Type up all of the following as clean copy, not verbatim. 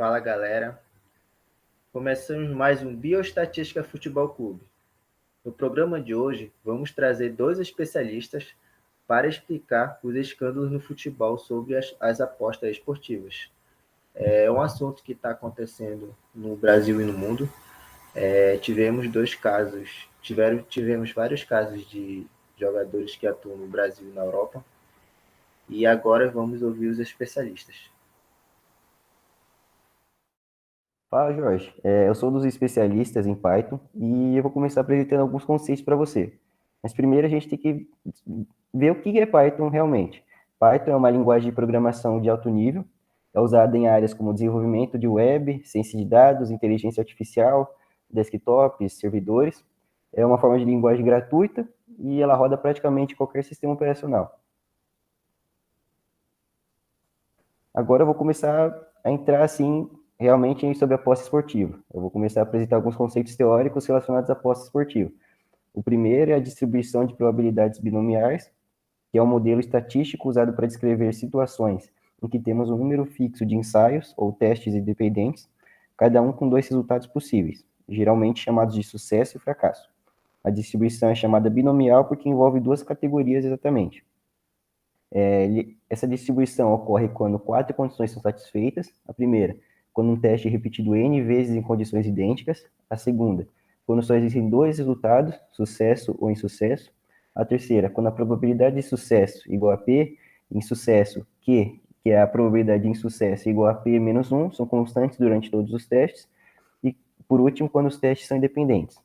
Fala galera, começamos mais um Bioestatística Futebol Clube. No programa de hoje, vamos trazer dois especialistas para explicar os escândalos no futebol sobre as apostas esportivas. É um assunto que está acontecendo no Brasil e no mundo. Tivemos vários casos de jogadores que atuam no Brasil e na Europa. E agora vamos ouvir os especialistas. Fala, Jorge. Eu sou um dos especialistas em Python e eu vou começar apresentando alguns conceitos para você. Mas primeiro a gente tem que ver o que é Python realmente. Python é uma linguagem de programação de alto nível, é usada em áreas como desenvolvimento de web, ciência de dados, inteligência artificial, desktops, servidores. É uma forma de linguagem gratuita e ela roda praticamente qualquer sistema operacional. Agora eu vou começar a entrar assim realmente sobre a aposta esportiva. Eu vou começar a apresentar alguns conceitos teóricos relacionados à aposta esportiva. O primeiro é a distribuição de probabilidades binomiais, que é um modelo estatístico usado para descrever situações em que temos um número fixo de ensaios ou testes independentes, cada um com dois resultados possíveis, geralmente chamados de sucesso e fracasso. A distribuição é chamada binomial porque envolve duas categorias exatamente. Essa distribuição ocorre quando quatro condições são satisfeitas. A primeira, quando um teste é repetido N vezes em condições idênticas. A segunda, quando só existem dois resultados, sucesso ou insucesso. A terceira, quando a probabilidade de sucesso igual a P, insucesso que é a probabilidade de insucesso igual a P menos 1, são constantes durante todos os testes. E, por último, quando os testes são independentes.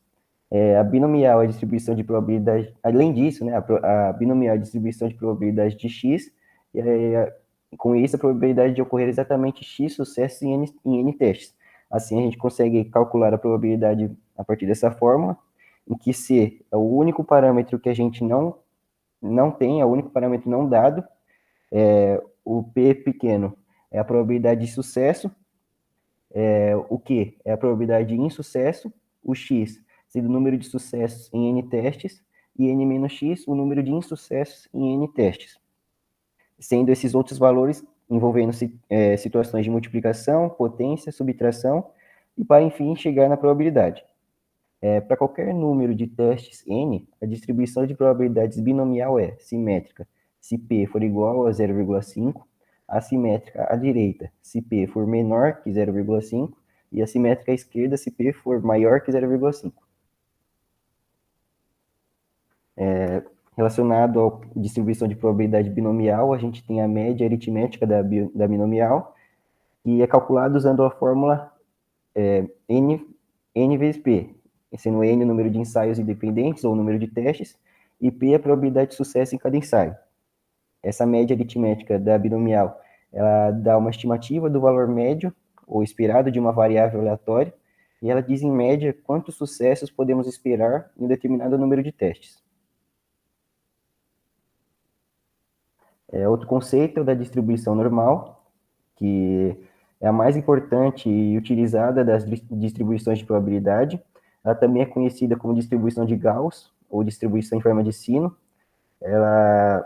A binomial é a distribuição de probabilidade, além disso, né, a binomial é a distribuição de probabilidade de x, e com isso a probabilidade de ocorrer exatamente x sucessos em N testes. Assim a gente consegue calcular a probabilidade a partir dessa fórmula, em que C é o único parâmetro que a gente não tem, é o único parâmetro não dado, o P pequeno é a probabilidade de sucesso, o Q é a probabilidade de insucesso, o X sendo o número de sucessos em N testes, e N menos X o número de insucessos em N testes. Sendo esses outros valores envolvendo situações de multiplicação, potência, subtração, e para, enfim, chegar na probabilidade. Para qualquer número de testes N, a distribuição de probabilidades binomial é simétrica se P for igual a 0,5, assimétrica à direita se P for menor que 0,5 e assimétrica à esquerda se P for maior que 0,5. Relacionado à distribuição de probabilidade binomial, a gente tem a média aritmética da binomial, que é calculada usando a fórmula N vezes P, sendo N o número de ensaios independentes ou o número de testes, e P a probabilidade de sucesso em cada ensaio. Essa média aritmética da binomial, ela dá uma estimativa do valor médio ou esperado de uma variável aleatória, e ela diz em média quantos sucessos podemos esperar em um determinado número de testes. Outro conceito é o da distribuição normal, que é a mais importante e utilizada das distribuições de probabilidade. Ela também é conhecida como distribuição de Gauss, ou distribuição em forma de sino. Ela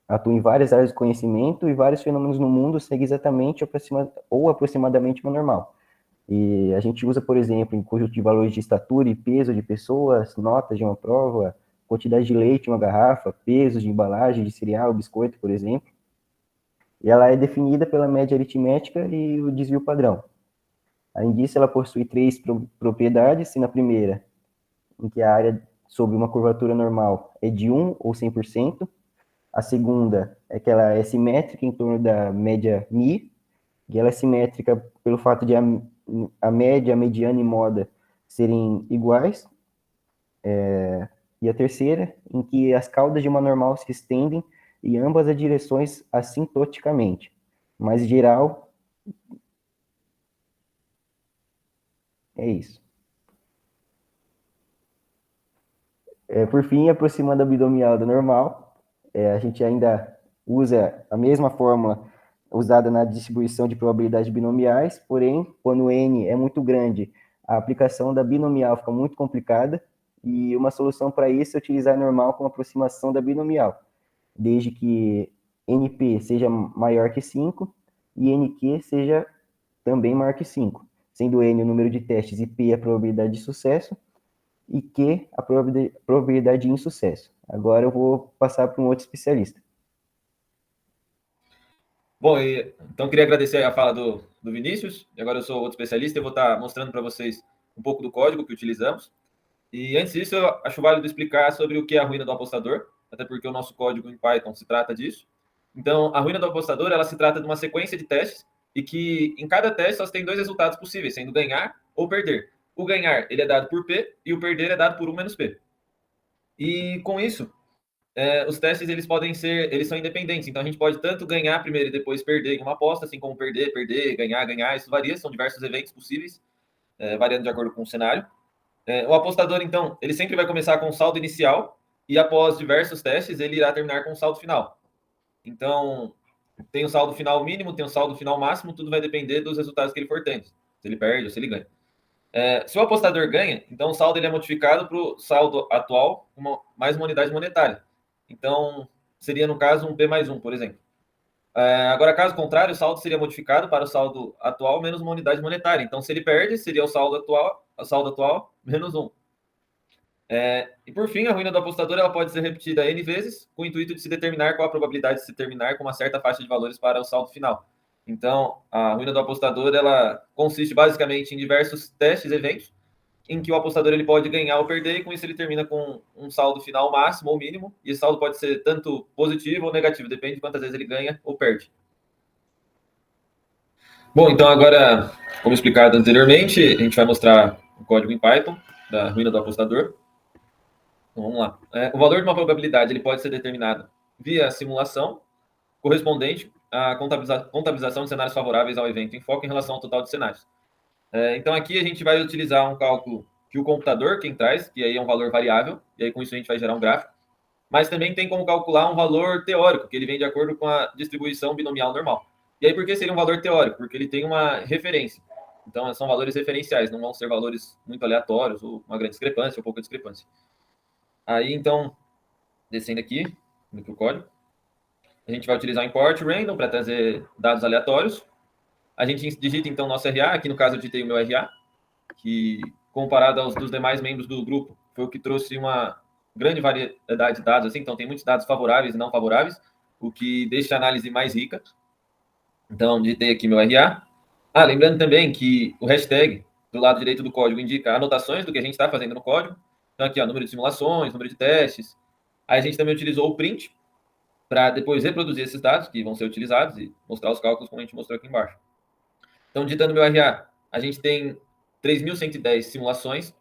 atua em várias áreas de conhecimento e vários fenômenos no mundo segue exatamente ou aproximadamente uma normal. E a gente usa, por exemplo, em conjunto de valores de estatura e peso de pessoas, notas de uma prova, quantidade de leite em uma garrafa, pesos de embalagem de cereal, biscoito, por exemplo. E ela é definida pela média aritmética e o desvio padrão. Além disso, ela possui três propriedades, sendo a primeira, em que a área sob uma curvatura normal é de 1 ou 100%. A segunda é que ela é simétrica em torno da média μ, e ela é simétrica pelo fato de a média, a mediana e moda serem iguais. E a terceira, em que as caudas de uma normal se estendem em ambas as direções assintoticamente. Mas, em geral, é isso. Por fim, aproximando a binomial do normal, a gente ainda usa a mesma fórmula usada na distribuição de probabilidades binomiais, porém, quando n é muito grande, a aplicação da binomial fica muito complicada, e uma solução para isso é utilizar a normal como aproximação da binomial, desde que np seja maior que 5 e nq seja também marque 5, sendo N o número de testes e P a probabilidade de sucesso, e Q a probabilidade de insucesso. Agora eu vou passar para um outro especialista. Bom, então queria agradecer a fala do Vinícius, e agora eu sou outro especialista, eu vou estar mostrando para vocês um pouco do código que utilizamos. E antes disso, eu acho válido explicar sobre o que é a ruína do apostador, até porque o nosso código em Python se trata disso. Então, a ruína do apostador, ela se trata de uma sequência de testes e que em cada teste só tem 2 resultados possíveis, sendo ganhar ou perder. O ganhar, ele é dado por P e o perder é dado por 1 menos P. E com isso, os testes eles são independentes. Então, a gente pode tanto ganhar primeiro e depois perder em uma aposta, assim como perder, ganhar, ganhar. Isso varia, são diversos eventos possíveis, variando de acordo com o cenário. O apostador, então, ele sempre vai começar com um saldo inicial e após diversos testes, ele irá terminar com um saldo final. Então, tem o saldo final mínimo, tem o saldo final máximo, tudo vai depender dos resultados que ele for tendo. Se ele perde ou se ele ganha. Se o apostador ganha, então o saldo ele é modificado para o saldo atual mais uma unidade monetária. Então, seria, no caso, um P mais 1, por exemplo. Agora, caso contrário, o saldo seria modificado para o saldo atual menos uma unidade monetária. Então, se ele perde, seria o saldo atual menos 1. E por fim, a ruína do apostador ela pode ser repetida N vezes, com o intuito de se determinar qual a probabilidade de se terminar com uma certa faixa de valores para o saldo final. Então, a ruína do apostador ela consiste basicamente em diversos testes, eventos, em que o apostador ele pode ganhar ou perder, e com isso ele termina com um saldo final máximo ou mínimo, e esse saldo pode ser tanto positivo ou negativo, depende de quantas vezes ele ganha ou perde. Bom, então agora, como explicado anteriormente, a gente vai mostrar o código em Python da ruína do apostador. Então, vamos lá. O valor de uma probabilidade ele pode ser determinado via simulação, correspondente à contabilização de cenários favoráveis ao evento em foco em relação ao total de cenários. Então, aqui a gente vai utilizar um cálculo que o computador quem traz, que aí é um valor variável, e aí com isso a gente vai gerar um gráfico, mas também tem como calcular um valor teórico, que ele vem de acordo com a distribuição binomial normal. E aí, por que seria um valor teórico? Porque ele tem uma referência. Então, são valores referenciais, não vão ser valores muito aleatórios, ou uma grande discrepância, ou pouca discrepância. Aí, então, descendo aqui, no código, a gente vai utilizar o import random para trazer dados aleatórios. A gente digita, então, nosso RA. Aqui, no caso, eu digitei o meu RA, que, comparado aos dos demais membros do grupo, foi o que trouxe uma grande variedade de dados. Assim. Então, tem muitos dados favoráveis e não favoráveis, o que deixa a análise mais rica. Então, digitei aqui meu RA. Lembrando também que o hashtag do lado direito do código indica anotações do que a gente está fazendo no código. Então, aqui, número de simulações, número de testes. Aí a gente também utilizou o print para depois reproduzir esses dados que vão ser utilizados e mostrar os cálculos como a gente mostrou aqui embaixo. Então, digitando meu RA, a gente tem 3.110 simulações,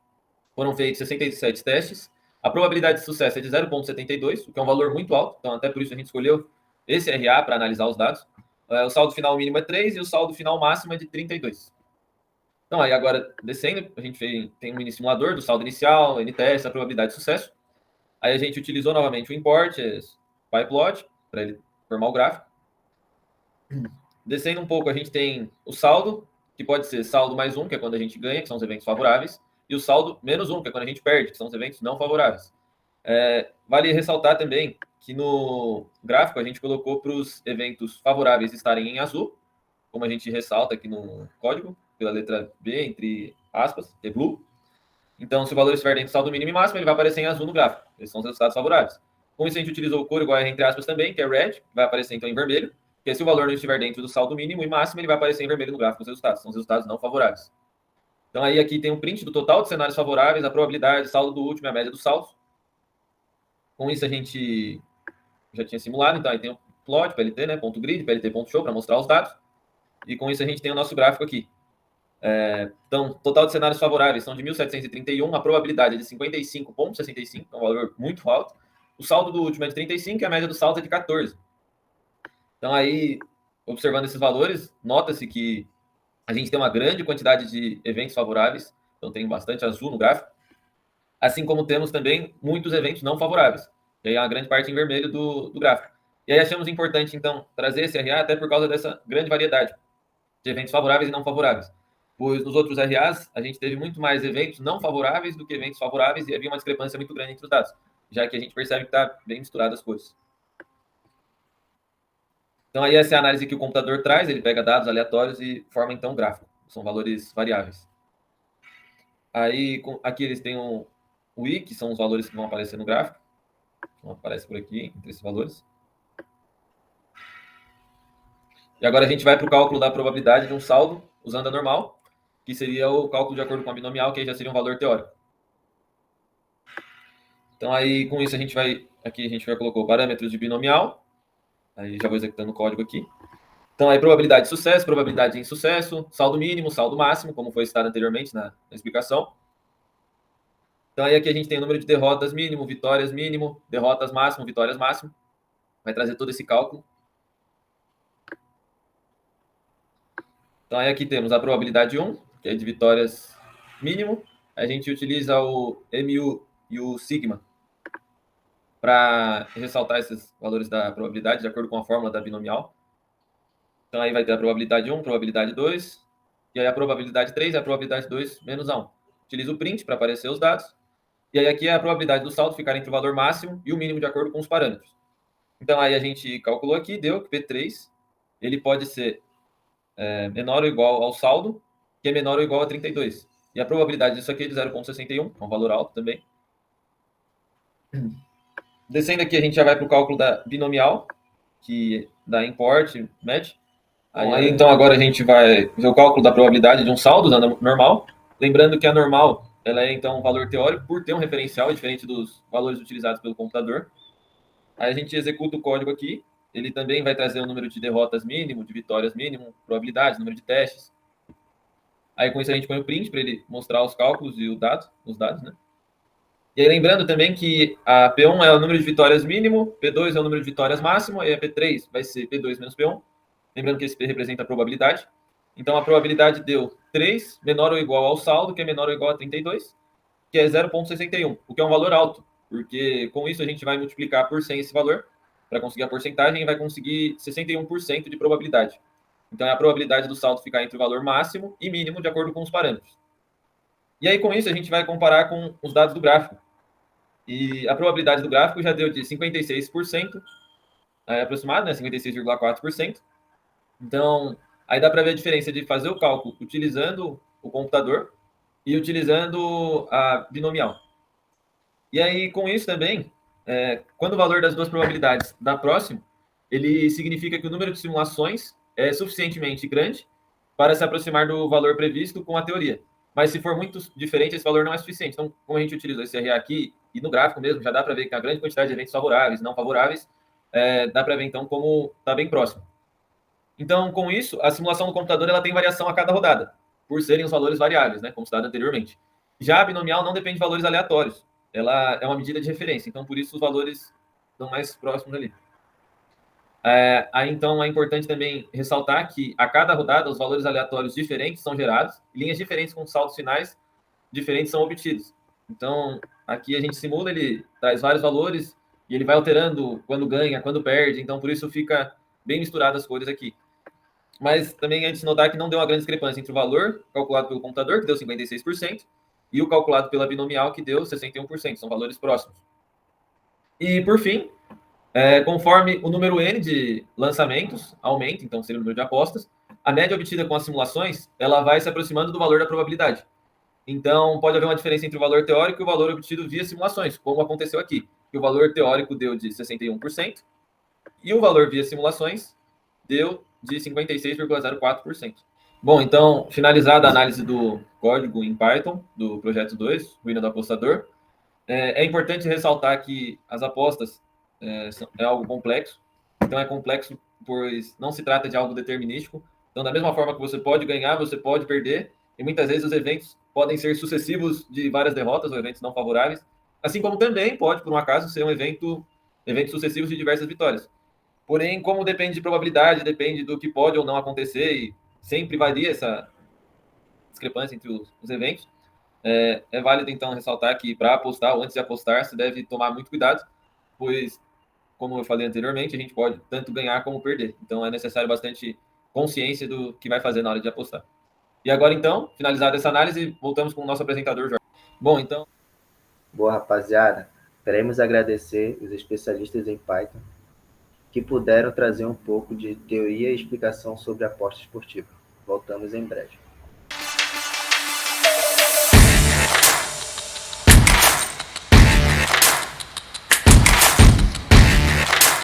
foram feitos 67 testes. A probabilidade de sucesso é de 0,72, o que é um valor muito alto, então até por isso a gente escolheu esse RA para analisar os dados. O saldo final mínimo é 3 e o saldo final máximo é de 32. Então, aí agora, descendo, a gente tem um mini simulador do saldo inicial, N-teste, a probabilidade de sucesso. Aí a gente utilizou novamente o import, pyplot, para ele formar o gráfico. Descendo um pouco, a gente tem o saldo, que pode ser saldo mais 1, que é quando a gente ganha, que são os eventos favoráveis, e o saldo menos 1, que é quando a gente perde, que são os eventos não favoráveis. Vale ressaltar também que no gráfico a gente colocou para os eventos favoráveis estarem em azul, como a gente ressalta aqui no código, pela letra B, entre aspas, é blue. Então, se o valor estiver dentro do saldo mínimo e máximo, ele vai aparecer em azul no gráfico. Esses são os resultados favoráveis. Com isso, a gente utilizou o cor igual a entre aspas também, que é red, que vai aparecer então em vermelho, porque se o valor não estiver dentro do saldo mínimo e máximo, ele vai aparecer em vermelho no gráfico os resultados. São os resultados não favoráveis. Então, aí aqui tem um print do total de cenários favoráveis, a probabilidade, saldo do último e a média dos saldos. Com isso, a gente já tinha simulado, então aí tem o plot, PLT, né, ponto .grid, PLT, ponto .show, para mostrar os dados. E com isso, a gente tem o nosso gráfico aqui. Então, total de cenários favoráveis são de 1.731, a probabilidade é de 55,65, é um valor muito alto. O saldo do último é de 35 e a média do saldo é de 14. Então, aí, observando esses valores, nota-se que a gente tem uma grande quantidade de eventos favoráveis, então tem bastante azul no gráfico, assim como temos também muitos eventos não favoráveis, e aí é uma grande parte em vermelho do gráfico. E aí achamos importante, então, trazer esse RA até por causa dessa grande variedade de eventos favoráveis e não favoráveis. Pois nos outros RAs, a gente teve muito mais eventos não favoráveis do que eventos favoráveis e havia uma discrepância muito grande entre os dados, já que a gente percebe que está bem misturado as cores. Então, aí essa é a análise que o computador traz, ele pega dados aleatórios e forma, então, um gráfico. São valores variáveis. Aí, aqui eles têm o I, que são os valores que vão aparecer no gráfico. Então, aparece por aqui, entre esses valores. E agora a gente vai para o cálculo da probabilidade de um saldo usando a normal, que seria o cálculo de acordo com a binomial, que aí já seria um valor teórico. Então, aí, com isso, aqui a gente já colocou parâmetros de binomial. Aí já vou executando o código aqui. Então, aí probabilidade de sucesso, probabilidade de insucesso, saldo mínimo, saldo máximo, como foi citado anteriormente na explicação. Então, aí aqui a gente tem o número de derrotas mínimo, vitórias mínimo, derrotas máximo, vitórias máximo. Vai trazer todo esse cálculo. Então, aí aqui temos a probabilidade 1, que é de vitórias mínimo. A gente utiliza o MU e o sigma para ressaltar esses valores da probabilidade, de acordo com a fórmula da binomial. Então, aí vai ter a probabilidade 1, probabilidade 2, e aí a probabilidade 3 é a probabilidade 2 menos a 1. Utiliza o print para aparecer os dados. E aí aqui é a probabilidade do saldo ficar entre o valor máximo e o mínimo de acordo com os parâmetros. Então, aí a gente calculou aqui, deu que P3 ele pode ser menor ou igual ao saldo, que é menor ou igual a 32. E a probabilidade disso aqui é de 0,61, é um valor alto também. Descendo aqui, a gente já vai para o cálculo da binomial, que dá import, match. Aí, então, agora a gente vai ver o cálculo da probabilidade de um saldo usando a normal. Lembrando que a normal ela é, então, um valor teórico por ter um referencial diferente dos valores utilizados pelo computador. Aí a gente executa o código aqui. Ele também vai trazer o número de derrotas mínimo, de vitórias mínimo, probabilidade, número de testes. Aí, com isso, a gente põe o print para ele mostrar os cálculos e os dados, né? E aí, lembrando também que a P1 é o número de vitórias mínimo, P2 é o número de vitórias máximo, e a P3 vai ser P2 menos P1. Lembrando que esse P representa a probabilidade. Então, a probabilidade deu 3 menor ou igual ao saldo, que é menor ou igual a 32, que é 0,61, o que é um valor alto, porque com isso a gente vai multiplicar por 100 esse valor, para conseguir a porcentagem, e vai conseguir 61% de probabilidade. Então, é a probabilidade do saldo ficar entre o valor máximo e mínimo, de acordo com os parâmetros. E aí, com isso, a gente vai comparar com os dados do gráfico. E a probabilidade do gráfico já deu de 56%, aproximado, né? 56,4%. Então, aí dá para ver a diferença de fazer o cálculo utilizando o computador e utilizando a binomial. E aí, com isso também, quando o valor das duas probabilidades dá próximo, ele significa que o número de simulações é suficientemente grande para se aproximar do valor previsto com a teoria. Mas se for muito diferente, esse valor não é suficiente. Então, como a gente utilizou esse RA aqui, e no gráfico mesmo, já dá para ver que a grande quantidade de eventos favoráveis, não favoráveis, dá para ver então como está bem próximo. Então, com isso, a simulação do computador ela tem variação a cada rodada, por serem os valores variáveis, né, como citado anteriormente. Já a binomial não depende de valores aleatórios. Ela é uma medida de referência, então por isso os valores estão mais próximos ali. Aí, então, é importante também ressaltar que a cada rodada os valores aleatórios diferentes são gerados, linhas diferentes com saldos finais diferentes são obtidos. Então, aqui a gente simula, ele traz vários valores e ele vai alterando quando ganha, quando perde, então por isso fica bem misturado as cores aqui. Mas também é de se notar que não deu uma grande discrepância entre o valor calculado pelo computador, que deu 56%, e o calculado pela binomial, que deu 61%. São valores próximos. E, por fim, conforme o número N de lançamentos aumenta, então seria o número de apostas, a média obtida com as simulações ela vai se aproximando do valor da probabilidade. Então, pode haver uma diferença entre o valor teórico e o valor obtido via simulações, como aconteceu aqui, que o valor teórico deu de 61% e o valor via simulações deu de 56,04%. Bom, então, finalizada a análise do código em Python, do projeto 2, Ruína do Apostador, é importante ressaltar que as apostas é algo complexo. Então, é complexo pois não se trata de algo determinístico. Então, da mesma forma que você pode ganhar, você pode perder, e muitas vezes os eventos podem ser sucessivos de várias derrotas ou eventos não favoráveis, assim como também pode, por um acaso, ser eventos sucessivos de diversas vitórias. Porém, como depende de probabilidade, depende do que pode ou não acontecer, e sempre varia essa discrepância entre os eventos, é válido, então, ressaltar que para apostar ou antes de apostar, se deve tomar muito cuidado, pois, como eu falei anteriormente, a gente pode tanto ganhar como perder. Então, é necessário bastante consciência do que vai fazer na hora de apostar. E agora, então, finalizada essa análise, voltamos com o nosso apresentador, Jorge. Bom, então... Boa, rapaziada. Queremos agradecer os especialistas em Python que puderam trazer um pouco de teoria e explicação sobre a aposta esportiva. Voltamos em breve.